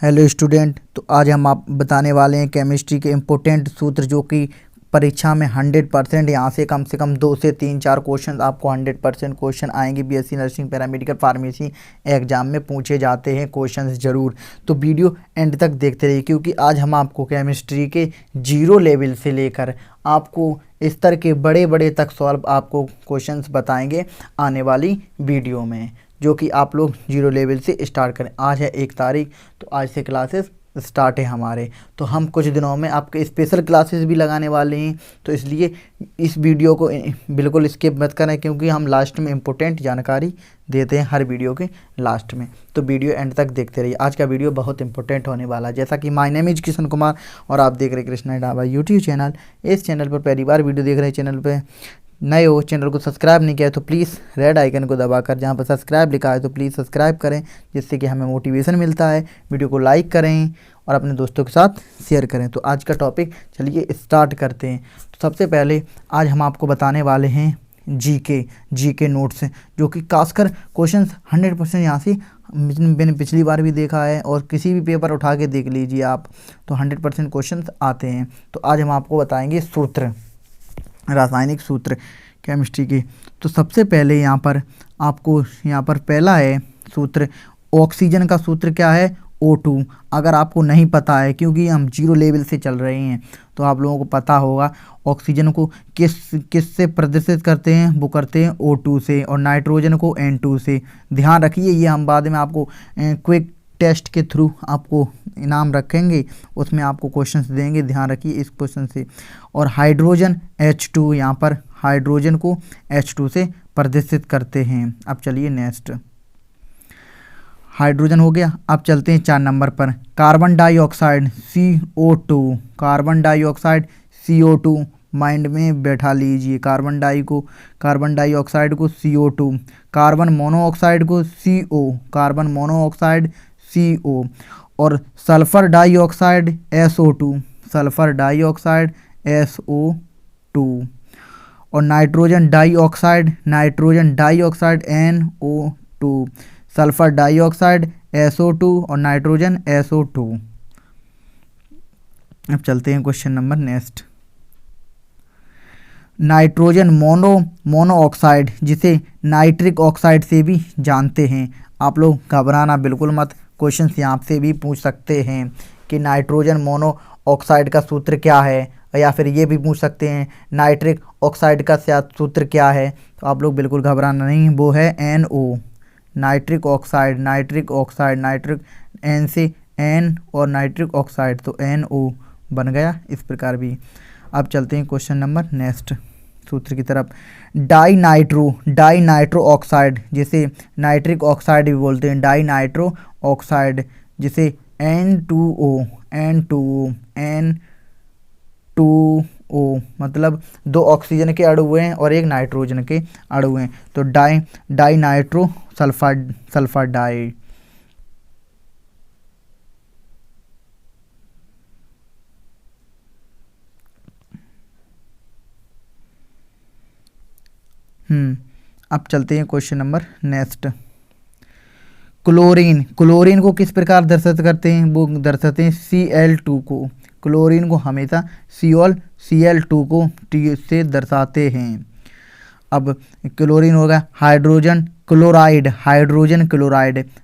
Hello student, तो आज हम आप बताने वाले हैं केमिस्ट्री के इम्पोर्टेंट सूत्र जो कि परीक्षा में 100% यहाँ से कम 2 से 3-4 क्वेश्चन आपको 100% क्वेश्चन आएंगे। BSc nursing paramedical pharmacy exam में पूछे जाते हैं क्वेश्चंस ज़रूर। तो वीडियो एंड तक देखते रहिए क्योंकि आज हम आपको केमिस्ट्री के 0 लेवल से लेकर आपको स्तर के बड़े बड़े तक सॉल्व आपको क्वेश्चंस बताएंगे आने वाली वीडियो में, जो कि आप लोग 0 लेवल से स्टार्ट करें। आज है 1 तारीख, तो आज से क्लासेस स्टार्ट है हमारे। तो हम कुछ दिनों में आपके स्पेशल क्लासेस भी लगाने वाले हैं, तो इसलिए इस वीडियो को बिल्कुल स्किप मत करें क्योंकि हम लास्ट में इम्पोर्टेंट जानकारी देते हैं हर वीडियो के लास्ट में। तो वीडियो एंड तक देखते रहिए, आज का वीडियो बहुत इंपॉर्टेंट होने वाला है। जैसा कि my name is Kishan Kumar और आप देख रहे हैं कृष्णा ढाबा यूट्यूब चैनल। इस चैनल पर पहली बार वीडियो देख रहे हैं, चैनल पर नए हो, चैनल को सब्सक्राइब नहीं किया तो प्लीज़ रेड आइकन को दबाकर जहां पर सब्सक्राइब लिखा है तो प्लीज़ सब्सक्राइब करें, जिससे कि हमें मोटिवेशन मिलता है। वीडियो को लाइक करें और अपने दोस्तों के साथ शेयर करें। तो आज का टॉपिक चलिए स्टार्ट करते हैं। तो सबसे पहले आज हम आपको बताने वाले हैं जीके नोट्स, जो कि खासकर क्वेश्चन 100% यहाँ से मैंने पिछली बार भी देखा है और किसी भी पेपर उठा के देख लीजिए आप, तो 100% क्वेश्चन आते हैं। तो आज हम आपको बताएंगे सूत्र, रासायनिक सूत्र केमिस्ट्री के। तो सबसे पहले यहाँ पर पहला है सूत्र, ऑक्सीजन का सूत्र क्या है? O2। अगर आपको नहीं पता है, क्योंकि हम 0 लेवल से चल रहे हैं, तो आप लोगों को पता होगा ऑक्सीजन को किस से प्रदर्शित करते हैं, वो करते हैं O2 से, और नाइट्रोजन को N2 से। ध्यान रखिए, ये हम बाद में आपको क्विक टेस्ट के थ्रू आपको इनाम रखेंगे, उसमें आपको क्वेश्चंस देंगे, ध्यान रखिए इस क्वेश्चन से। और हाइड्रोजन H2, यहाँ पर हाइड्रोजन को H2 से प्रदर्शित करते हैं। अब चलिए नेक्स्ट, हाइड्रोजन हो गया। अब चलते हैं 4 नंबर पर, carbon dioxide CO2। Carbon dioxide CO2 mind में बैठा लीजिए, कार्बन डाइऑक्साइड को CO2, कार्बन मोनोऑक्साइड को CO, कार्बन मोनोऑक्साइड CO, और sulphur dioxide SO2, sulphur dioxide SO2, और nitrogen dioxide NO2, sulphur dioxide SO2 और नाइट्रोजन SO2। अब चलते हैं question number next, nitrogen monoxide, जिसे नाइट्रिक ऑक्साइड से भी जानते हैं। आप लोग घबराना बिल्कुल मत, क्वेश्चन यहाँ से भी पूछ सकते हैं कि नाइट्रोजन मोनोऑक्साइड का सूत्र क्या है, या फिर ये भी पूछ सकते हैं नाइट्रिक ऑक्साइड का सूत्र क्या है। तो आप लोग बिल्कुल घबराना नहीं, वो है NO, nitric oxide, nitric N से N और नाइट्रिक ऑक्साइड, तो NO बन गया इस प्रकार भी। अब चलते हैं क्वेश्चन नंबर नेक्स्ट सूत्र की तरफ, डाइनाइट्रो ऑक्साइड, जिसे नाइट्रिक ऑक्साइड भी बोलते हैं, डाइनाइट्रो ऑक्साइड, जिसे N2O, मतलब 2 ऑक्सीजन के अणु हैं और 1 नाइट्रोजन के अणु हैं, तो डाइनाइट्रो सल्फर डाई। अब चलते हैं क्वेश्चन नंबर नेक्स्ट, क्लोरीन को किस प्रकार दर्शित करते हैं? वो दर्शाते हैं Cl2 को, क्लोरीन को हमेशा Cl2 को T से दर्शाते हैं। अब क्लोरीन होगा हाइड्रोजन क्लोराइड,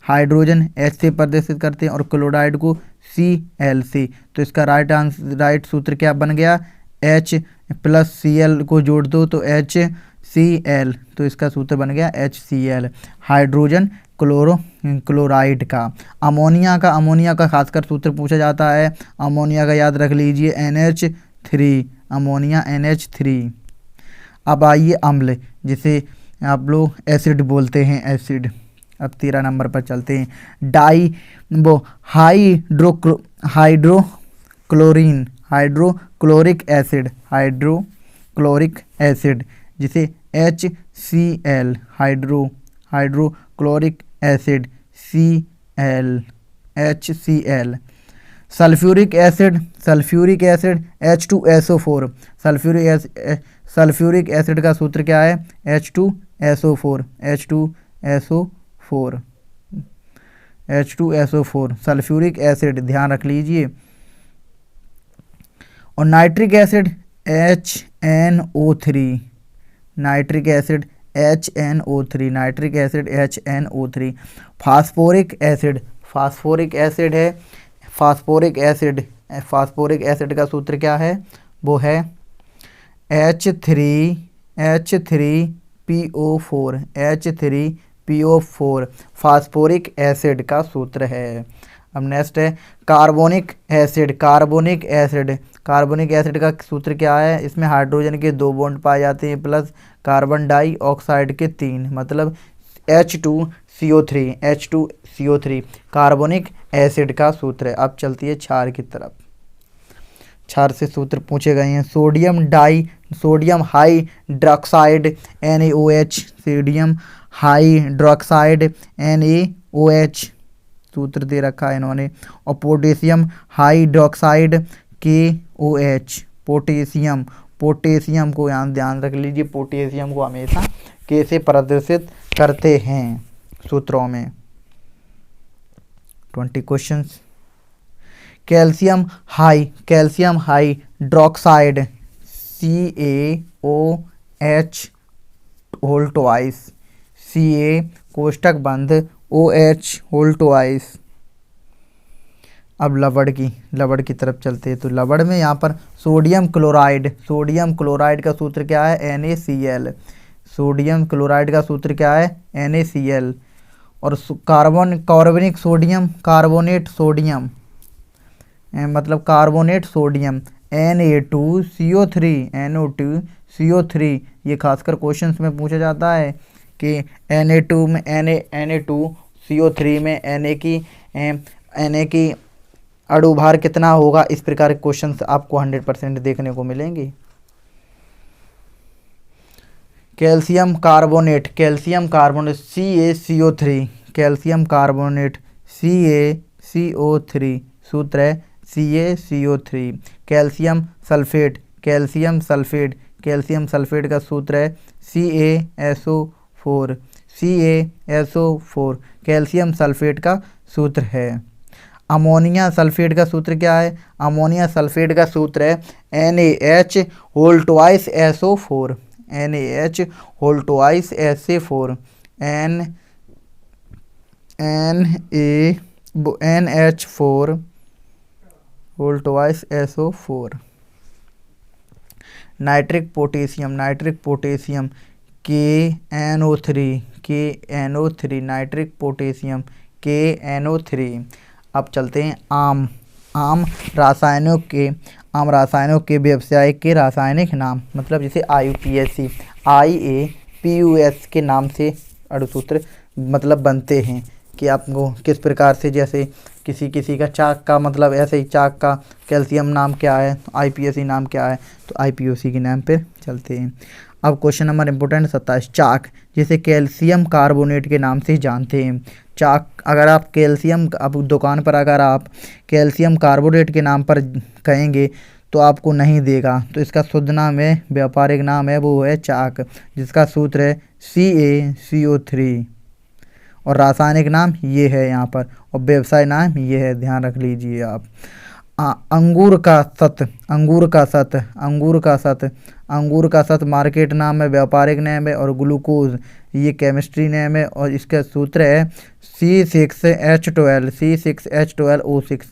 हाइड्रोजन H से प्रदर्शित करते हैं और क्लोराइड को Cl से। तो इसका राइट सूत्र क्या बन गया? H + Cl को जोड़ दो तो HCl, तो इसका सूत्र बन गया HCl, हाइड्रोजन क्लोराइड का। अमोनिया का खासकर सूत्र पूछा जाता है, अमोनिया का याद रख लीजिए NH3, अमोनिया NH3। अब आइए अम्ल, जिसे आप लोग एसिड बोलते हैं, एसिड। अब 13 नंबर पर चलते हैं, हाइड्रोक्लोरिक एसिड, जिसे HCl, hydrochloric acid HCl। Sulphuric acid H2SO4, sulphuric acid का सूत्र क्या है? H2SO4। H2SO4 सल्फ्यूरिक एसिड ध्यान रख लीजिए। और nitric acid HNO3, nitric acid HNO3, nitric acid HNO3। Phosphoric acid, phosphoric acid है, फास्फोरिक एसिड, फास्फोरिक एसिड का सूत्र क्या है, वो है H3PO4, H3PO4 फास्फोरिक एसिड का सूत्र है। अब नेक्स्ट है carbonic acid, carbonic acid, carbonic acid का सूत्र क्या है, इसमें हाइड्रोजन के 2 बॉन्ड पाए जाते हैं प्लस कार्बन डाइऑक्साइड के 3, मतलब H2CO3, H2CO3 कार्बोनिक एसिड का सूत्र है। अब चलती है क्षार की तरफ। क्षार से सूत्र पूछे गए हैं। Sodium hydroxide NaOH, sodium hydroxide NaOH सूत्र दे रखा है इन्होंने। और potassium hydroxide KOH, potassium, potassium को यहाँ ध्यान रख लीजिए, पोटेशियम को हमेशा कैसे प्रदर्शित करते हैं सूत्रों में। 20 questions. Calcium hydroxide CaOH whole twice, Ca कोष्टक बंद OH होल ट्वाइस। अब लवड़ की तरफ चलते हैं। तो लवड़ में यहाँ पर सोडियम क्लोराइड, सोडियम क्लोराइड का सूत्र क्या है, NaCl, सोडियम क्लोराइड का सूत्र क्या है, NaCl। और कार्बनिक सोडियम, कार्बोनेट सोडियम, मतलब कार्बोनेट सोडियम Na2CO3, NO2CO3। ये खासकर क्वेश्चंस में पूछा जाता है कि Na2CO3 में Na की अणुभार कितना होगा, इस प्रकार के क्वेश्चंस आपको 100% देखने को मिलेंगे। Calcium carbonate, calcium carbonate CaCO3, calcium carbonate CaCO3 सूत्र है CaCO3। Calcium sulphate, calcium sulphate, calcium sulphate का सूत्र है CaSO4, CaSO4 कैल्शियम सल्फेट का सूत्र है। अमोनिया सल्फेट का सूत्र क्या है, अमोनिया सल्फेट का सूत्र है NaH whole twice SO4, NaH whole twice SA4, NH4 whole twice SO4। Nitric potassium, nitric potassium KNO3, nitric potassium KNO3। अब चलते हैं आम रासायनों के व्यवसायिक के रासायनिक नाम, मतलब जैसे IUPAC, IAPUS के नाम से अणुसूत्र मतलब बनते हैं कि आपको किस प्रकार से, जैसे किसी का चाक का मतलब ऐसे ही चाक का कैल्शियम नाम क्या है, IPAC नाम क्या है, तो IPOC के नाम पे चलते हैं। अब क्वेश्चन नंबर इम्पोर्टेंट 27, चाक जिसे कैल्शियम कार्बोनेट के नाम से जानते हैं। चाक, अगर आप कैल्शियम, अब दुकान पर अगर आप कैल्शियम कार्बोनेट के नाम पर कहेंगे तो आपको नहीं देगा, तो इसका शुद्ध नाम है, व्यापारिक नाम है, वो है चाक, जिसका सूत्र है CaCO3। और रासायनिक नाम ये है यहाँ पर, और व्यवसाय नाम ये है, ध्यान रख लीजिए आप। अंगूर का सत मार्केट नाम है, व्यापारिक नाम है। और ग्लूकोज ये केमिस्ट्री नेम है, और इसका सूत्र है C6H12O6।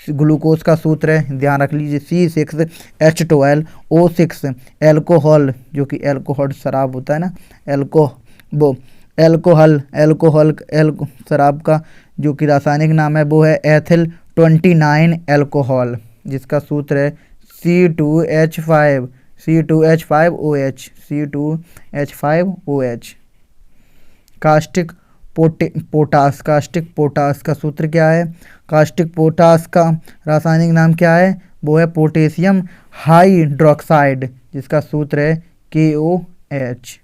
ग्लूकोज का सूत्र है, ध्यान रख लीजिए, C6H12O6। एल्कोहल, जो कि एल्कोहल शराब होता है ना, एल्कोहल शराब का जो कि रासायनिक नाम है वो है एथिल 29 एल्कोहल, जिसका सूत्र है C2H5OH। कास्टिक पोटास का सूत्र क्या है, कास्टिक पोटास का रासायनिक नाम क्या है, वो है पोटेशियम हाइड्रोक्साइड, जिसका सूत्र है KOH।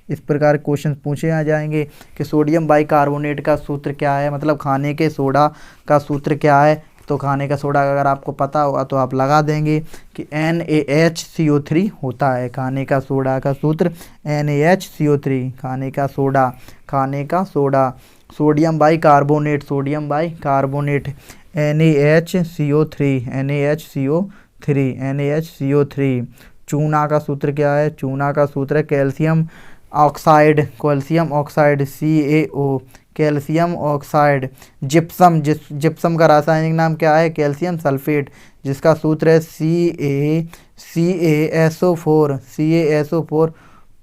इस प्रकार क्वेश्चन पूछे आ जाएंगे कि सोडियम बाइकार्बोनेट का सूत्र क्या है, मतलब खाने के सोडा का सूत्र क्या है। तो खाने का सोडा अगर आपको पता होगा तो आप लगा देंगे कि NaHCO3 होता है। खाने का सोडा का सूत्र NaHCO3, खाने का soda sodium by carbonate, sodium by carbonate, NaHCO3, NaHCO3, NaHCO3। चूना का सूत्र क्या है? चूना का सूत्र है calcium oxide, calcium oxide CaO, calcium oxide. Gypsum, gypsum का रासायनिक नाम क्या है? कैल्शियम सल्फेट, जिसका सूत्र है CaSO4, CaSO4।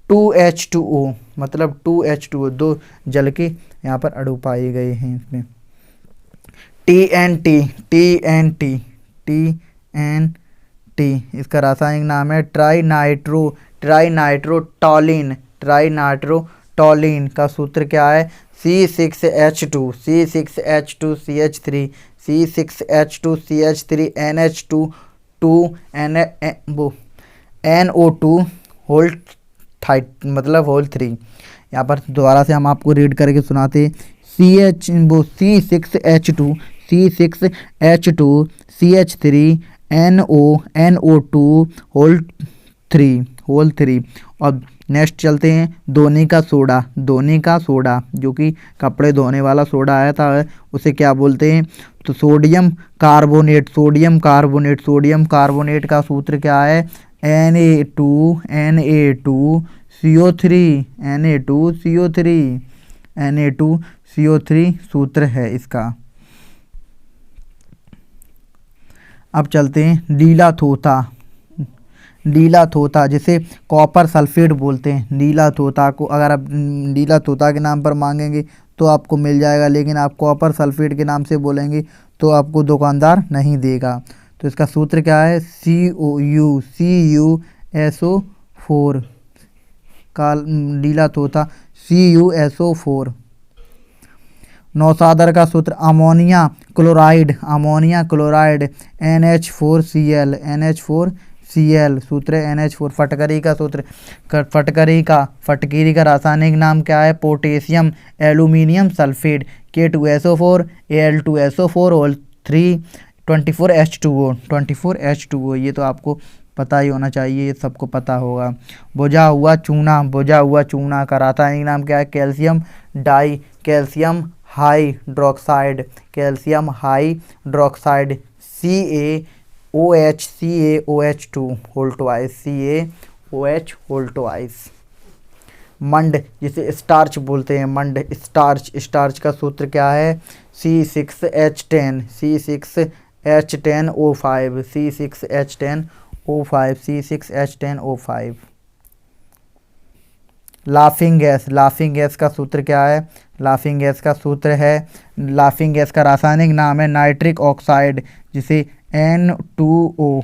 2H2O, मतलब 2H2O, दो जल के यहाँ पर अणु पाए गए हैं इसमें। TNT, TNT, TNT, इसका रासायनिक नाम है ट्राइनाइट्रोटॉलीन, ट्राइनाइट्रोटॉलीन का सूत्र क्या है? C6H2, C6H2CH3, C6H2CH3 NH2 NO2 whole मतलब होल 3। यहाँ पर दोबारा से हम आपको रीड करके सुनाते। C6H2 CH3 NO2 whole 3। और नेक्स्ट चलते हैं धोने का सोडा, धोने का सोडा जो कि कपड़े धोने वाला सोडा आया था, उसे क्या बोलते हैं? तो sodium carbonate, sodium carbonate, sodium carbonate का सूत्र क्या है? Na2CO3, Na2CO3 सूत्र है इसका। अब चलते हैं नीला तोता, नीला तोता जिसे कॉपर सल्फेट बोलते हैं। नीला तोता को अगर आप नीला तोता के नाम पर मांगेंगे तो आपको मिल जाएगा, लेकिन आप कॉपर सल्फेट के नाम से बोलेंगे तो आपको दुकानदार नहीं देगा। तो इसका सूत्र क्या है? CuSO4 का नीला तोता CuSO4। नौसादर का सूत्र ammonia chloride, ammonia chloride NH4Cl सूत्र है NH4। फटकरी का सूत्र, फटकरी का रासायनिक नाम क्या है? Potassium aluminium sulphate, K2SO4 Al2SO4 whole 3 24H2O। ये तो आपको पता ही होना चाहिए, ये सबको पता होगा। बुझा हुआ चूना, बुझा हुआ चूना का रासायनिक नाम क्या है? Calcium di, calcium hydroxide, calcium hydroxide CaOH2 whole twice, CaOH whole twice. मंड जिसे स्टार्च बोलते हैं, मंड स्टार्च, स्टार्च का सूत्र क्या है? C6H10, C6H10O5, C6H10O5, C6H10O5। Laughing gas, laughing gas का सूत्र क्या है? लाफिंग गैस का सूत्र है, लाफिंग गैस का रासायनिक नाम है नाइट्रिक ऑक्साइड, जिसे N2O,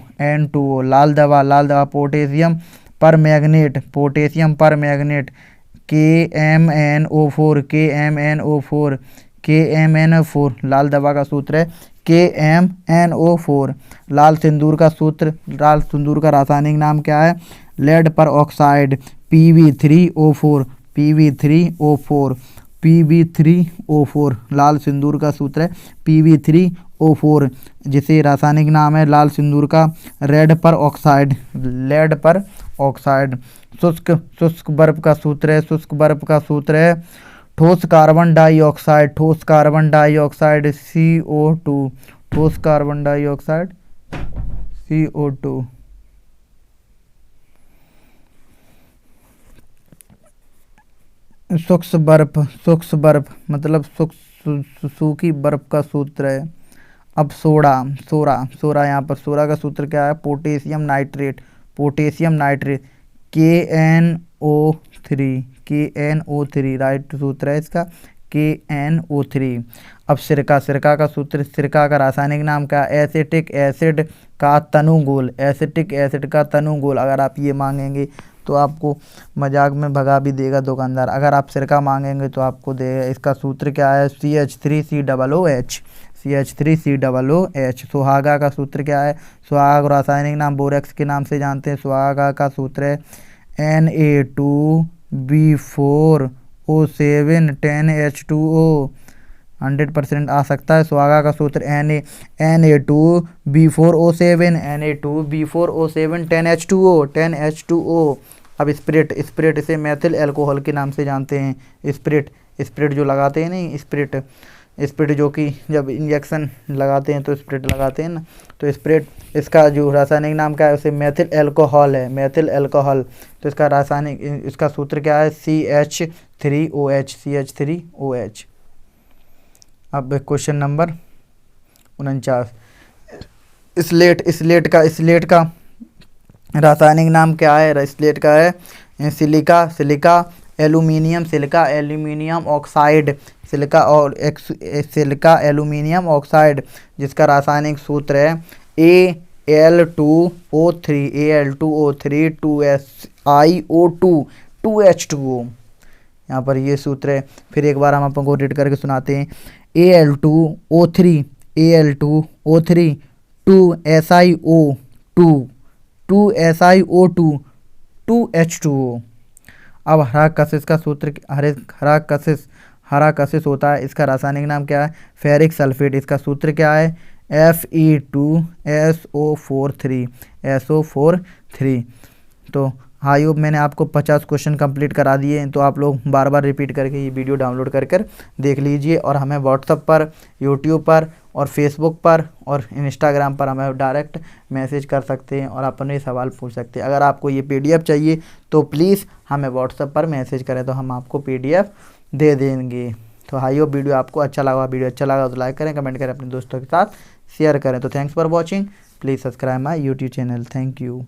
लाल दवा, पोटेशियम पर मैग्नेट, पोटेशियम पर मैग्नेट KMNO4, लाल दवा का सूत्र है KMNO4। लाल सिंदूर का सूत्र, लाल सिंदूर का रासायनिक नाम क्या है? लेड पर ऑक्साइड PB3O4, लाल सिंदूर का सूत्र है PB3O4, जिसे रासायनिक नाम है लाल सिंदूर का लेड पर ऑक्साइड। शुष्क बर्फ का सूत्र है ठोस कार्बन डाइऑक्साइड, CO2, ठोस कार्बन डाइऑक्साइड CO2। सूक्ष्म बर्फ मतलब सूखी बर्फ का सूत्र है। अब सोडा यहाँ पर सोडा का सूत्र क्या है? पोटेशियम नाइट्रेट, KNO3, राइट सूत्र है इसका KNO3। अब सिरका का सूत्र, सिरका का रासायनिक नाम क्या? एसिटिक एसिड का तनुगोल। अगर आप ये मांगेंगे तो आपको मजाक में भगा भी देगा दुकानदार। अगर आप सिरका मांगेंगे तो आपको देगा। इसका सूत्र क्या है? CH3COOH। सुहागा का सूत्र क्या है? सुहागा रासायनिक नाम बोरेक्स के नाम से जानते हैं। सुहागा का सूत्र है Na2B4O7 10H2O। 100% आ सकता है। सुहागा का सूत्र Na2B4O7 10H2O। अब स्पिरिट इसे मैथिल अल्कोहल के नाम से जानते हैं। स्प्रिट जो लगाते हैं नहीं, स्प्रिट जो कि जब इंजेक्शन लगाते हैं तो स्प्रिट लगाते हैं ना, तो स्प्रिट इसका जो रासायनिक नाम क्या है, उसे मेथिल अल्कोहल है, मेथिल अल्कोहल। तो इसका रासायनिक, इसका सूत्र क्या है, CH3OH, CH3OH। अब क्वेश्चन नंबर 49, स्लेट का रासायनिक नाम क्या है, स्लेट का है silica aluminium oxide, silica aluminium oxide, जिसका रासायनिक सूत्र है Al2O3 2SiO2 2H2O। यहाँ पर ये सूत्र है। फिर एक बार हम आपको रीड करके सुनाते हैं, Al2O3 2SiO2 2H2O। अब हरा कशिश होता है, इसका रासायनिक नाम क्या है, फेरिक सल्फेट, इसका सूत्र क्या है, Fe2SO43। तो आई होप मैंने आपको 50 क्वेश्चन कंप्लीट करा दिए हैं। तो आप लोग बार बार रिपीट करके ये वीडियो डाउनलोड कर देख लीजिए, और हमें व्हाट्सएप पर, यूट्यूब पर और फेसबुक पर और इंस्टाग्राम पर हमें डायरेक्ट मैसेज कर सकते हैं और अपने सवाल पूछ सकते हैं। अगर आपको ये PDF चाहिए तो प्लीज़ हमें व्हाट्सएप पर मैसेज करें, तो हम आपको PDF दे देंगे। तो आई होप वीडियो आपको अच्छा लगा। वीडियो अच्छा लगा तो लाइक करें, कमेंट करें, अपने दोस्तों के साथ शेयर करें। तो thanks for watching, please subscribe my YouTube channel. Thank you.